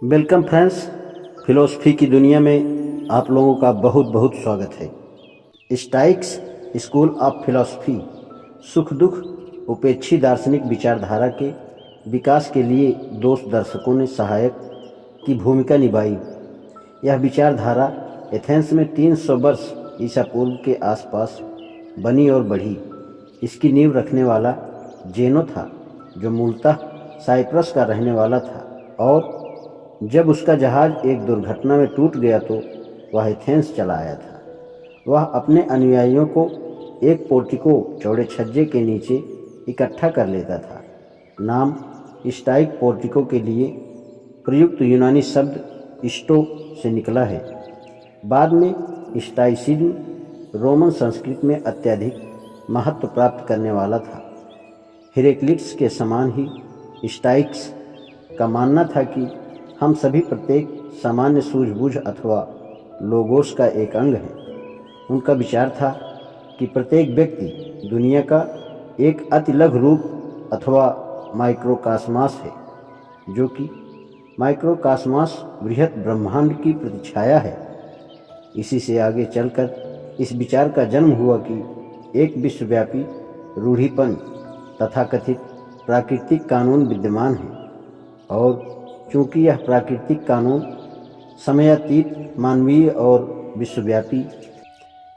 Welcome friends, philosophy की दुनिया में आप लोगों का बहुत बहुत स्वागत है। स्टाइक्स स्कूल ऑफ फिलोसफी सुख दुख उपेक्षी दार्शनिक विचारधारा के विकास के लिए दोस्त दर्शकों ने सहायक की भूमिका निभाई। यह विचारधारा एथेंस में 300 वर्ष ईसा पूर्व के आसपास बनी और बढ़ी। इसकी नींव रखने वाला जेनो था, जो मूलतः साइप्रस का रहने वाला था, और जब उसका जहाज़ एक दुर्घटना में टूट गया तो वह एथेंस चला आया था। वह अपने अनुयायियों को एक पोर्टिको चौड़े छज्जे के नीचे इकट्ठा कर लेता था। नाम स्टाइक पोर्टिको के लिए प्रयुक्त यूनानी शब्द स्टो से निकला है। बाद में स्टाइसिज्म रोमन संस्कृति में अत्यधिक महत्व प्राप्त करने वाला था। हेरेक्लिटस के समान ही स्टाइक्स का मानना था कि हम सभी प्रत्येक सामान्य सूझबूझ अथवा लोगोस का एक अंग है। उनका विचार था कि प्रत्येक व्यक्ति दुनिया का एक अति लघु रूप अथवा माइक्रोकास्मास है, जो कि माइक्रोकास्मास बृहत ब्रह्मांड की प्रतिछाया है। इसी से आगे चलकर इस विचार का जन्म हुआ कि एक विश्वव्यापी रूढ़िपन तथाकथित प्राकृतिक कानून विद्यमान है, और चूँकि यह प्राकृतिक कानून समयातीत, मानवीय और विश्वव्यापी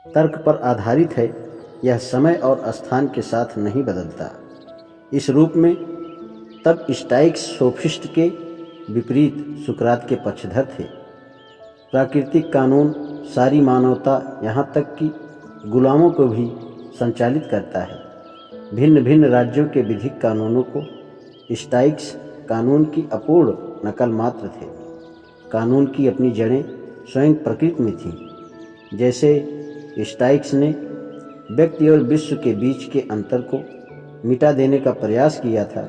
तर्क पर आधारित है, यह समय और स्थान के साथ नहीं बदलता। इस रूप में तब स्टाइक्स सोफिस्ट के विपरीत सुकरात के पक्षधर थे। प्राकृतिक कानून सारी मानवता, यहाँ तक कि गुलामों को भी संचालित करता है। भिन्न भिन्न राज्यों के विधिक कानूनों को स्टाइक्स कानून की अपूर्ण नकल मात्र थे। कानून की अपनी जड़ें स्वयं प्रकृति में थीं। जैसे स्टाइक्स ने व्यक्ति और विश्व के बीच के अंतर को मिटा देने का प्रयास किया था,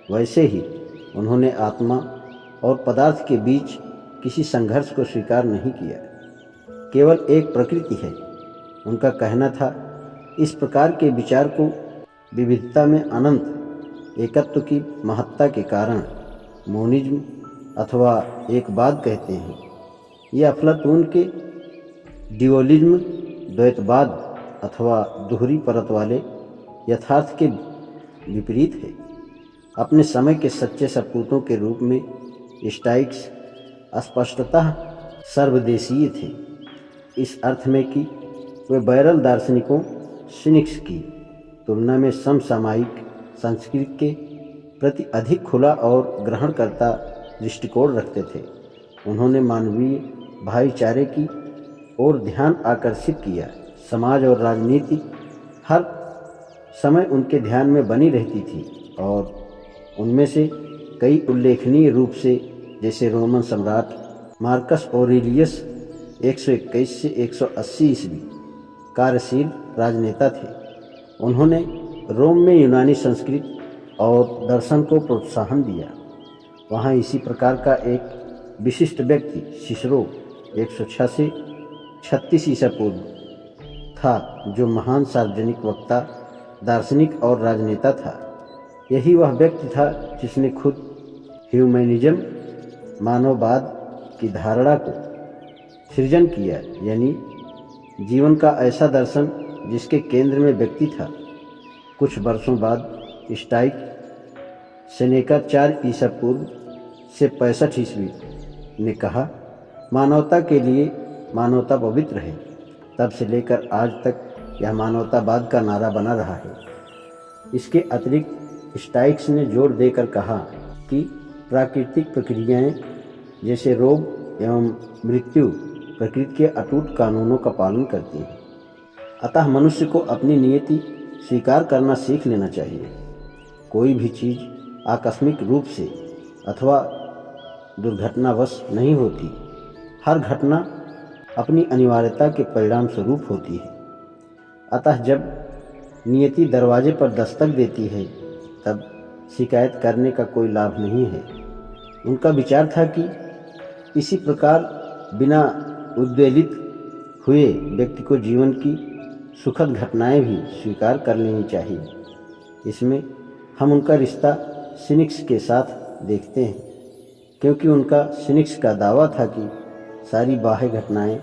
वैसे ही उन्होंने आत्मा और पदार्थ के बीच किसी संघर्ष को स्वीकार नहीं किया। केवल एक प्रकृति है, उनका कहना था। इस प्रकार के विचार को विविधता में अनंत एकत्व की महत्ता के कारण मोनिज्म अथवा एकवाद कहते हैं। यह अफलातून के ड्यूअलिज्म, द्वैतवाद अथवा दोहरी परत वाले यथार्थ के विपरीत है। अपने समय के सच्चे सपूतों के रूप में स्टाइक्स स्पष्टतः सर्वदेशीय थे, इस अर्थ में कि वे बैरल दार्शनिकों सिनिक्स की तुलना में समसामयिक संस्कृति के प्रति अधिक खुला और ग्रहणकर्ता दृष्टिकोण रखते थे। उन्होंने मानवीय भाईचारे की ओर ध्यान आकर्षित किया। समाज और राजनीति हर समय उनके ध्यान में बनी रहती थी, और उनमें से कई उल्लेखनीय रूप से, जैसे रोमन सम्राट मार्कस ऑरेलियस 121 से 180 ईस्वी कार्यशील राजनेता थे। उन्होंने रोम में यूनानी संस्कृति और दर्शन को प्रोत्साहन दिया। वहाँ इसी प्रकार का एक विशिष्ट व्यक्ति सिसरो 106 से 36 ईसा पूर्व था, जो महान सार्वजनिक वक्ता, दार्शनिक और राजनेता था। यही वह व्यक्ति था जिसने खुद ह्यूमैनिज्म, मानववाद की धारणा को सृजन किया, यानी जीवन का ऐसा दर्शन जिसके केंद्र में व्यक्ति था। कुछ वर्षों बाद स्टाइक सेनेका 4 ईसा पूर्व से 65 ईस्वी ने कहा, मानवता के लिए मानवता पवित्र है। तब से लेकर आज तक यह मानवतावाद का नारा बना रहा है। इसके अतिरिक्त स्टाइक्स ने जोर देकर कहा कि प्राकृतिक प्रक्रियाएं जैसे रोग एवं मृत्यु प्रकृति के अटूट कानूनों का पालन करती हैं। अतः मनुष्य को अपनी नियति स्वीकार करना सीख लेना चाहिए। कोई भी चीज़ आकस्मिक रूप से अथवा दुर्घटनावश नहीं होती। हर घटना अपनी अनिवार्यता के परिणाम स्वरूप होती है। अतः जब नियति दरवाजे पर दस्तक देती है, तब शिकायत करने का कोई लाभ नहीं है। उनका विचार था कि इसी प्रकार बिना उद्वेलित हुए व्यक्ति को जीवन की सुखद घटनाएं भी स्वीकार कर लेनी चाहिए। इसमें हम उनका रिश्ता सिनिक्स के साथ देखते हैं। क्योंकि उनका सिनिक्स का दावा था कि सारी बाह्य घटनाएं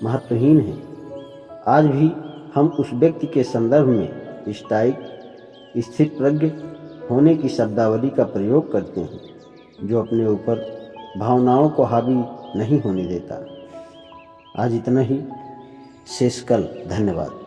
महत्वहीन हैं। आज भी हम उस व्यक्ति के संदर्भ में स्टाइक स्थित प्रज्ञ होने की शब्दावली का प्रयोग करते हैं, जो अपने ऊपर भावनाओं को हावी नहीं होने देता। आज इतना ही, शेष कल। धन्यवाद।